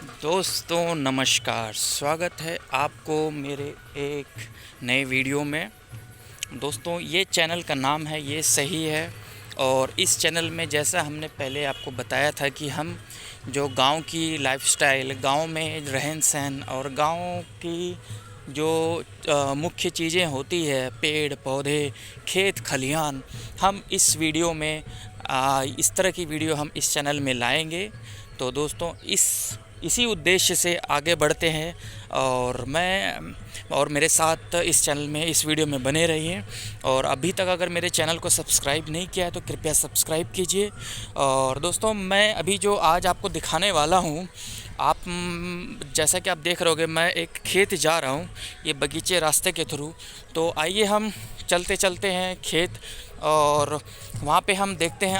दोस्तों नमस्कार, स्वागत है आपको मेरे एक नए वीडियो में। दोस्तों ये चैनल का नाम है ये सही है। और इस चैनल में जैसा हमने पहले आपको बताया था कि हम जो गांव की लाइफस्टाइल, गांव में रहन सहन और गांव की जो मुख्य चीज़ें होती है, पेड़ पौधे, खेत खलिहान, हम इस वीडियो में इस तरह की वीडियो हम इस चैनल में लाएंगे। तो दोस्तों इसी उद्देश्य से आगे बढ़ते हैं और मैं और मेरे साथ इस चैनल में, इस वीडियो में बने रहिए। और अभी तक अगर मेरे चैनल को सब्सक्राइब नहीं किया है तो कृपया सब्सक्राइब कीजिए। और दोस्तों मैं अभी जो आज आपको दिखाने वाला हूँ, आप जैसा कि आप देख रहे होगे, मैं एक खेत जा रहा हूँ ये बगीचे रास्ते के थ्रू। तो आइए हम चलते चलते हैं खेत, और वहाँ पे हम देखते हैं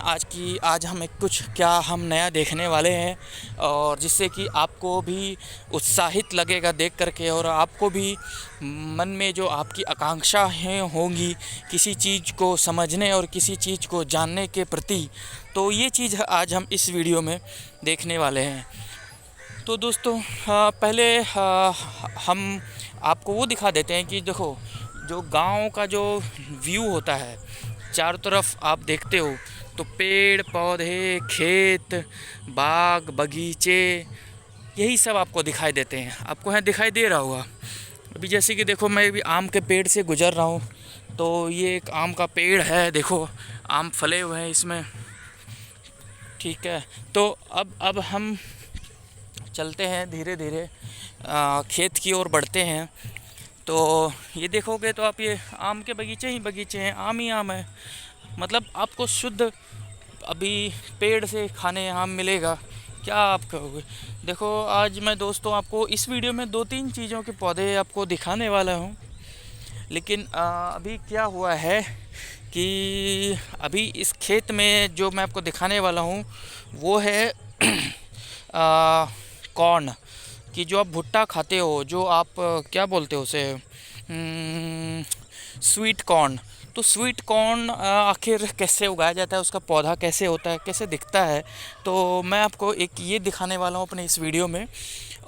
आज हम एक कुछ क्या हम नया देखने वाले हैं, और जिससे कि आपको भी उत्साहित लगेगा देख करके, और आपको भी मन में जो आपकी आकांक्षाएं होंगी किसी चीज़ को समझने और किसी चीज़ को जानने के प्रति, तो ये चीज़ आज हम इस वीडियो में देखने वाले हैं। तो दोस्तों पहले हम आपको वो दिखा देते हैं कि देखो, जो गांव का जो व्यू होता है, चारों तरफ आप देखते हो तो पेड़ पौधे, खेत, बाग बगीचे, यही सब आपको दिखाई देते हैं। आपको यहाँ दिखाई दे रहा होगा। अभी जैसे कि देखो, मैं भी आम के पेड़ से गुजर रहा हूँ, तो ये एक आम का पेड़ है, देखो आम फले हुए हैं इसमें। ठीक है, तो अब हम चलते हैं धीरे धीरे, खेत की ओर बढ़ते हैं। तो ये देखोगे तो आप, ये आम के बगीचे ही बगीचे हैं, आम ही आम है। मतलब आपको शुद्ध अभी पेड़ से खाने आम मिलेगा, क्या आप कहोगे। देखो आज मैं दोस्तों आपको इस वीडियो में दो तीन चीज़ों के पौधे आपको दिखाने वाला हूँ। लेकिन अभी क्या हुआ है कि अभी इस खेत में जो मैं आपको दिखाने वाला हूँ वो है कॉर्न कि जो आप भुट्टा खाते हो, जो आप क्या बोलते हो उसे, स्वीट कॉर्न। तो स्वीट कॉर्न आखिर कैसे उगाया जाता है, उसका पौधा कैसे होता है, कैसे दिखता है, तो मैं आपको एक ये दिखाने वाला हूँ अपने इस वीडियो में।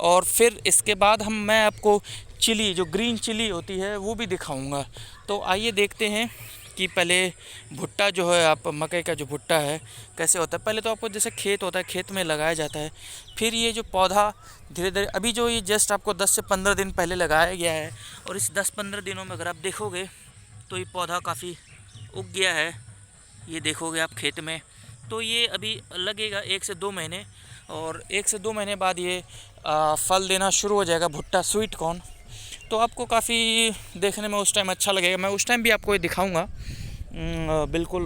और फिर इसके बाद मैं आपको चिली, जो ग्रीन चिली होती है, वो भी दिखाऊंगा। तो आइए देखते हैं कि पहले भुट्टा जो है, आप मकई का जो भुट्टा है कैसे होता है। पहले तो आपको जैसे खेत होता है, खेत में लगाया जाता है, फिर ये जो पौधा धीरे धीरे, अभी जो ये जस्ट आपको 10 से 15 दिन पहले लगाया गया है, और इस 10-15 दिनों में अगर आप देखोगे तो ये पौधा काफ़ी उग गया है। ये देखोगे आप खेत में, तो ये अभी लगेगा 1 से 2 महीने, और 1 से 2 महीने बाद ये फल देना शुरू हो जाएगा, भुट्टा स्वीट कॉर्न। तो आपको काफ़ी देखने में उस टाइम अच्छा लगेगा। मैं उस टाइम भी आपको ये दिखाऊंगा, बिल्कुल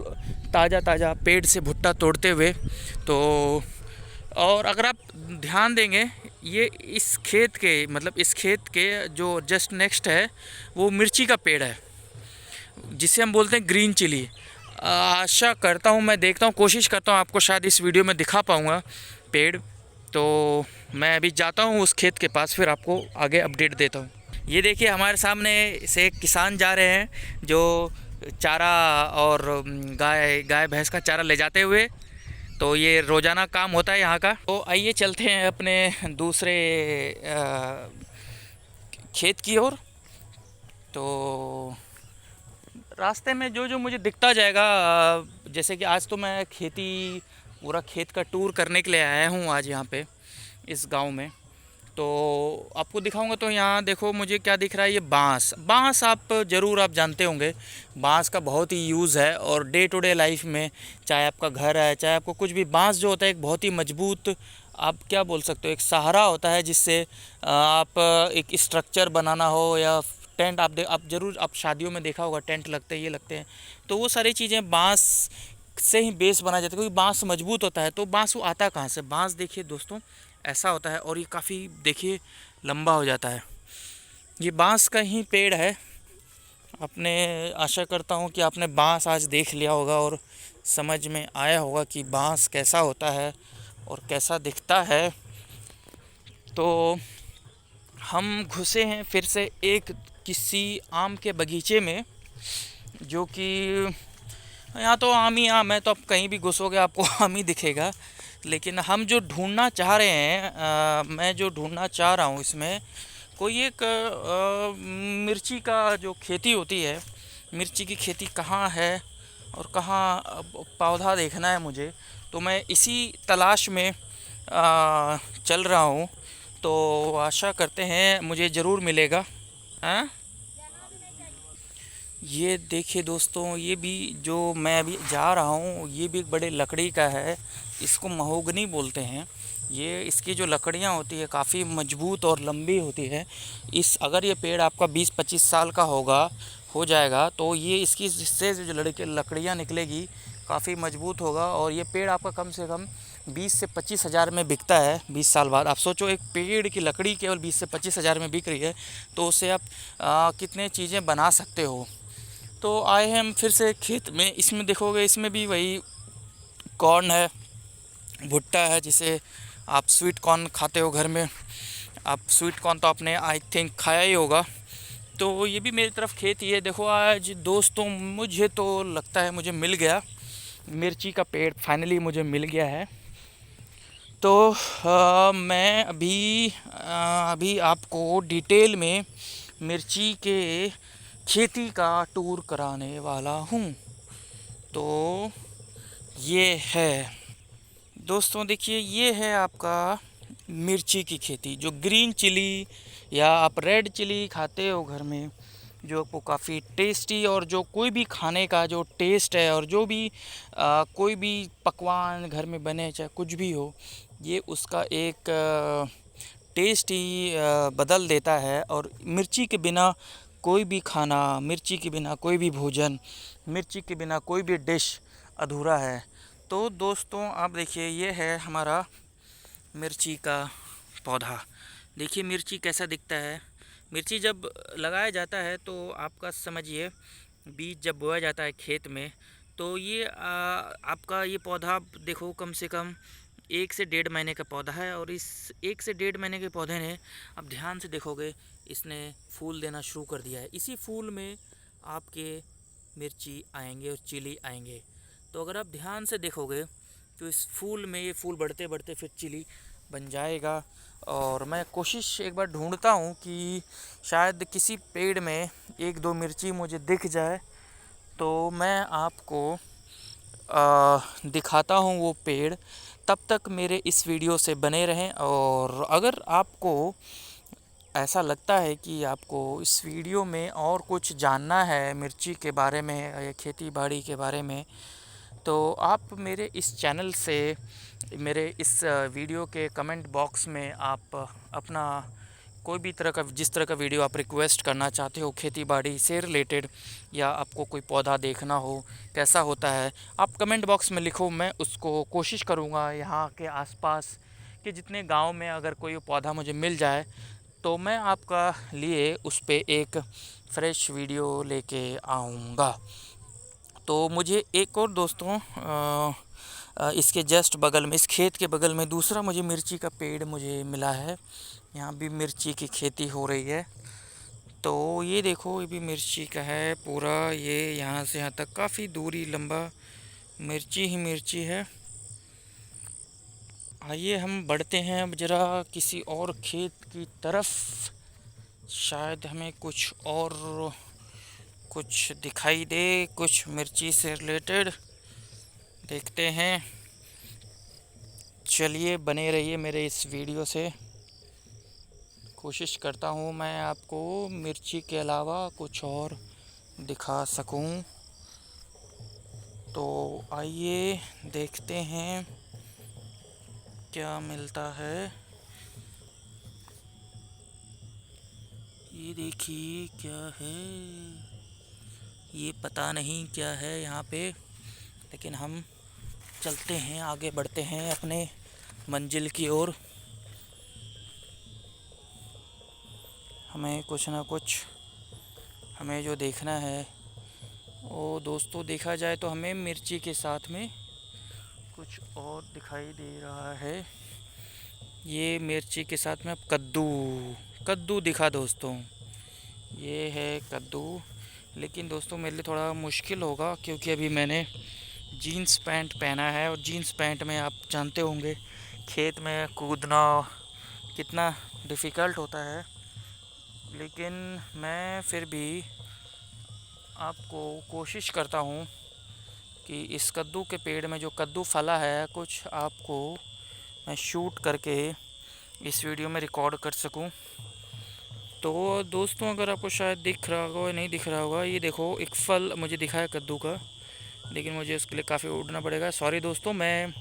ताज़ा ताज़ा पेड़ से भुट्टा तोड़ते हुए। तो और अगर आप ध्यान देंगे, ये इस खेत के, मतलब इस खेत के जो जस्ट नेक्स्ट है वो मिर्ची का पेड़ है, जिसे हम बोलते हैं ग्रीन चिली। आशा करता हूँ, मैं देखता हूँ, कोशिश करता हूँ आपको शायद इस वीडियो में दिखा पाऊँगा पेड़। तो मैं अभी जाता हूँ उस खेत के पास, फिर आपको आगे अपडेट देता हूँ। ये देखिए हमारे सामने से एक किसान जा रहे हैं, जो चारा और गाय गाय भैंस का चारा ले जाते हुए। तो ये रोज़ाना काम होता है यहाँ का। तो आइए चलते हैं अपने दूसरे खेत की ओर। तो रास्ते में जो जो मुझे दिखता जाएगा, जैसे कि आज तो मैं पूरा खेत का टूर करने के लिए आया हूँ आज यहाँ पे इस गांव में। तो आपको दिखाऊंगा। तो यहाँ देखो मुझे क्या दिख रहा है, ये बांस। बांस आप ज़रूर आप जानते होंगे, बांस का बहुत ही यूज़ है, और डे टू डे लाइफ में, चाहे आपका घर है, चाहे आपको कुछ भी, बांस जो होता है एक बहुत ही मजबूत, आप क्या बोल सकते हो, एक सहारा होता है, जिससे आप एक स्ट्रक्चर बनाना हो या टेंट, आप ज़रूर आप शादियों में देखा होगा टेंट लगते हैं, ये लगते हैं। तो वो सारी चीज़ें बांस से ही बेस बनाया जाता है, क्योंकि बांस मजबूत होता है। तो बांस वो आता कहाँ से, बांस देखिए दोस्तों ऐसा होता है, और ये काफ़ी देखिए लंबा हो जाता है। ये बांस का ही पेड़ है। आपने, आशा करता हूँ कि आपने बांस आज देख लिया होगा और समझ में आया होगा कि बांस कैसा होता है और कैसा दिखता है। तो हम घुसे हैं फिर से एक किसी आम के बगीचे में, जो कि यहाँ तो आम ही आम है, तो आप कहीं भी घुसोगे आपको आम ही दिखेगा। लेकिन हम जो ढूंढना चाह रहे हैं, मैं जो ढूंढना चाह रहा हूँ इसमें कोई एक मिर्ची का जो खेती होती है, मिर्ची की खेती कहाँ है और कहाँ पौधा देखना है मुझे। तो मैं इसी तलाश में चल रहा हूँ। तो आशा करते हैं मुझे ज़रूर मिलेगा। हाँ, ये देखिए दोस्तों, ये भी जो मैं अभी जा रहा हूँ ये भी एक बड़े लकड़ी का है। इसको महोगनी बोलते हैं। ये इसकी जो लकड़ियाँ होती है काफ़ी मजबूत और लंबी होती है। इस अगर ये पेड़ आपका 20-25 साल का हो जाएगा तो ये इसकी इससे जो लड़के लकड़ियाँ निकलेगी काफ़ी मजबूत होगा। और ये पेड़ आपका कम से कम 20 से 25 हज़ार में बिकता है 20 साल बाद। आप सोचो, एक पेड़ की लकड़ी केवल 20 से 25 हज़ार में बिक रही है, तो उससे आप कितने चीज़ें बना सकते हो। तो आए हैं हम फिर से खेत में। इसमें देखोगे, इसमें भी वही कॉर्न है, भुट्टा है, जिसे आप स्वीट कॉर्न खाते हो घर में। आप स्वीट कॉर्न तो आपने आई थिंक खाया ही होगा। तो ये भी मेरी तरफ खेत ही है। देखो आज दोस्तों, मुझे तो लगता है मुझे मिल गया, मिर्ची का पेड़ फाइनली मुझे मिल गया है। तो मैं अभी आपको डिटेल में मिर्ची के खेती का टूर कराने वाला हूँ। तो ये है दोस्तों, देखिए ये है आपका मिर्ची की खेती, जो ग्रीन चिली या आप रेड चिली खाते हो घर में, जो आपको काफ़ी टेस्टी, और जो कोई भी खाने का जो टेस्ट है और जो भी कोई भी पकवान घर में बने चाहे कुछ भी हो, ये उसका एक टेस्ट ही बदल देता है। और मिर्ची के बिना कोई भी खाना, मिर्ची के बिना कोई भी भोजन, मिर्ची के बिना कोई भी डिश अधूरा है। तो दोस्तों आप देखिए, ये है हमारा मिर्ची का पौधा। देखिए मिर्ची कैसा दिखता है। मिर्ची जब लगाया जाता है तो आपका समझिए, बीज जब बोया जाता है खेत में, तो ये आपका ये पौधा देखो कम से कम 1 से 1.5 महीने का पौधा है। और इस 1 से 1.5 महीने के पौधे ने, अब ध्यान से देखोगे, इसने फूल देना शुरू कर दिया है। इसी फूल में आपके मिर्ची आएंगे और चिली आएंगे। तो अगर आप ध्यान से देखोगे तो इस फूल में ये फूल बढ़ते बढ़ते फिर चिली बन जाएगा। और मैं कोशिश एक बार ढूंढता हूँ कि शायद किसी पेड़ में 1-2 मिर्ची मुझे दिख जाए, तो मैं आपको दिखाता हूँ वो पेड़। तब तक मेरे इस वीडियो से बने रहें। और अगर आपको ऐसा लगता है कि आपको इस वीडियो में और कुछ जानना है मिर्ची के बारे में या खेती बाड़ी के बारे में, तो आप मेरे इस चैनल से, मेरे इस वीडियो के कमेंट बॉक्स में आप अपना कोई भी तरह का, जिस तरह का वीडियो आप रिक्वेस्ट करना चाहते हो खेती बाड़ी से रिलेटेड, या आपको कोई पौधा देखना हो कैसा होता है, आप कमेंट बॉक्स में लिखो। मैं उसको कोशिश करूँगा यहाँ के आसपास के जितने गांव में अगर कोई पौधा मुझे मिल जाए, तो मैं आपका लिए उस पे एक फ्रेश वीडियो लेके आऊँगा। तो मुझे एक और दोस्तों इसके जस्ट बगल में, इस खेत के बगल में दूसरा मुझे मिर्ची का पेड़ मुझे मिला है। यहाँ भी मिर्ची की खेती हो रही है। तो ये देखो, ये भी मिर्ची का है पूरा। ये यहाँ से यहाँ तक काफ़ी दूरी लंबा मिर्ची ही मिर्ची है। आइए हम बढ़ते हैं अब ज़रा किसी और खेत की तरफ। शायद हमें कुछ दिखाई दे, कुछ मिर्ची से रिलेटेड देखते हैं। चलिए बने रहिए मेरे इस वीडियो से। कोशिश करता हूँ मैं आपको मिर्ची के अलावा कुछ और दिखा सकूँ। तो आइए देखते हैं क्या मिलता है। ये देखिए क्या है, ये पता नहीं क्या है यहाँ पे, लेकिन हम चलते हैं, आगे बढ़ते हैं अपने मंजिल की ओर। हमें कुछ ना कुछ, हमें जो देखना है वो दोस्तों, देखा जाए तो हमें मिर्ची के साथ में कुछ और दिखाई दे रहा है। ये मिर्ची के साथ में अब कद्दू दिखा दोस्तों। ये है कद्दू, लेकिन दोस्तों मेरे लिए थोड़ा मुश्किल होगा क्योंकि अभी मैंने जीन्स पैंट पहना है, और जीन्स पैंट में आप जानते होंगे खेत में कूदना कितना डिफ़िकल्ट होता है। लेकिन मैं फिर भी आपको कोशिश करता हूँ कि इस कद्दू के पेड़ में जो कद्दू फला है कुछ आपको मैं शूट करके इस वीडियो में रिकॉर्ड कर सकूं। तो दोस्तों, अगर आपको शायद दिख रहा होगा या नहीं दिख रहा होगा, ये देखो एक फल मुझे दिखा है कद्दू का, लेकिन मुझे उसके लिए काफ़ी उड़ना पड़ेगा, सॉरी दोस्तों। मैं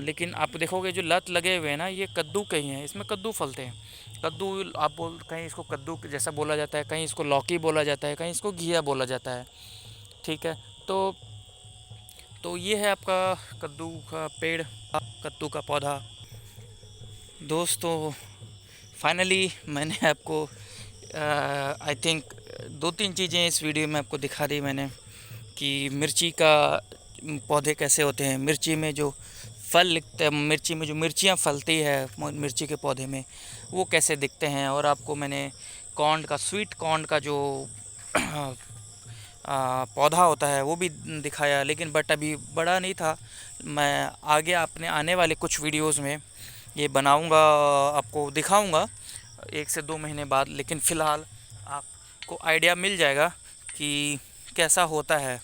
लेकिन आप देखोगे जो लत लगे हुए हैं ना, ये कद्दू के ही हैं, इसमें कद्दू फलते हैं। कद्दू आप बोल, कहीं इसको कद्दू जैसा बोला जाता है, कहीं इसको लौकी बोला जाता है, कहीं इसको घिया बोला जाता है। ठीक है, तो ये है आपका कद्दू का पेड़, कद्दू का पौधा। दोस्तों, फाइनली मैंने आपको आई थिंक 2-3 चीज़ें इस वीडियो में आपको दिखा दी मैंने कि मिर्ची का पौधे कैसे होते हैं, मिर्ची में जो फल लिखते हैं, मिर्ची में जो मिर्चियाँ फलती है मिर्ची के पौधे में, वो कैसे दिखते हैं। और आपको मैंने कॉर्न का, स्वीट कॉर्न का जो पौधा होता है वो भी दिखाया, लेकिन बट अभी बड़ा नहीं था। मैं आगे अपने आने वाले कुछ वीडियोस में ये बनाऊंगा, आपको दिखाऊंगा 1 से 2 महीने बाद। लेकिन फ़िलहाल आपको आइडिया मिल जाएगा कि कैसा होता है।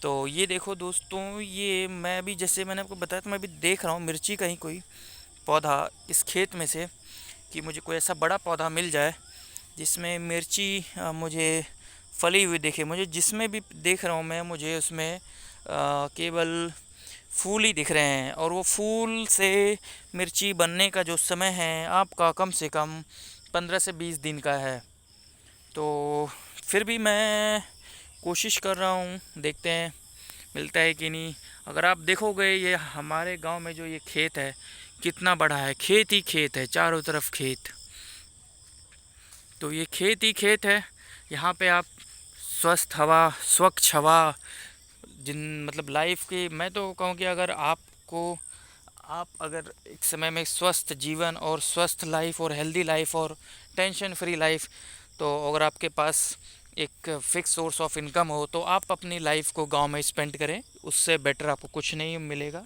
तो ये देखो दोस्तों, ये मैं भी, जैसे मैंने आपको बताया, तो मैं भी देख रहा हूँ मिर्ची का ही कोई पौधा इस खेत में से, कि मुझे कोई ऐसा बड़ा पौधा मिल जाए जिसमें मिर्ची मुझे फली हुई दिखे। मुझे जिसमें भी देख रहा हूँ मैं, मुझे उसमें केवल फूल ही दिख रहे हैं, और वो फूल से मिर्ची बनने का जो समय है आपका कम से कम 15 से 20 दिन का है। तो फिर भी मैं कोशिश कर रहा हूँ, देखते हैं मिलता है कि नहीं। अगर आप देखोगे ये हमारे गांव में जो ये खेत है कितना बड़ा है, खेत ही खेत है, चारों तरफ खेत। तो ये खेत ही खेत है, यहाँ पे आप स्वस्थ हवा, स्वच्छ हवा, जिन मतलब लाइफ की, मैं तो कहूँ कि अगर आप अगर एक समय में स्वस्थ जीवन और स्वस्थ लाइफ और हेल्दी लाइफ और टेंशन फ्री लाइफ, तो अगर आपके पास एक फिक्स सोर्स ऑफ इनकम हो, तो आप अपनी लाइफ को गांव में स्पेंड करें, उससे बेटर आपको कुछ नहीं मिलेगा।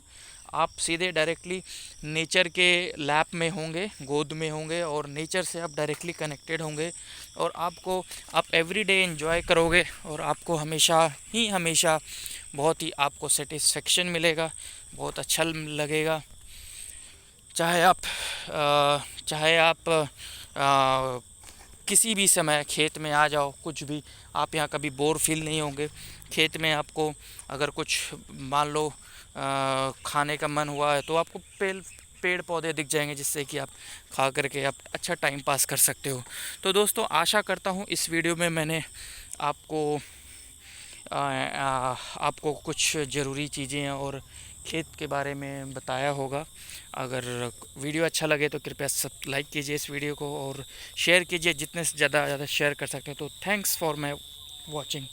आप सीधे डायरेक्टली नेचर के लैप में होंगे, गोद में होंगे, और नेचर से आप डायरेक्टली कनेक्टेड होंगे, और आप एवरीडे एंजॉय करोगे, और आपको हमेशा ही हमेशा बहुत ही आपको सेटिस्फेक्शन मिलेगा, बहुत अच्छा लगेगा। चाहे आप किसी भी समय खेत में आ जाओ, कुछ भी, आप यहाँ कभी बोर फील नहीं होंगे। खेत में आपको अगर कुछ मान लो खाने का मन हुआ है, तो आपको पेड़ पौधे दिख जाएंगे, जिससे कि आप खा करके आप अच्छा टाइम पास कर सकते हो। तो दोस्तों, आशा करता हूँ इस वीडियो में मैंने आपको कुछ ज़रूरी चीज़ें और खेत के बारे में बताया होगा। अगर वीडियो अच्छा लगे तो कृपया सब लाइक कीजिए इस वीडियो को, और शेयर कीजिए, जितने से ज़्यादा शेयर कर सकते हैं। तो थैंक्स फॉर माय वॉचिंग।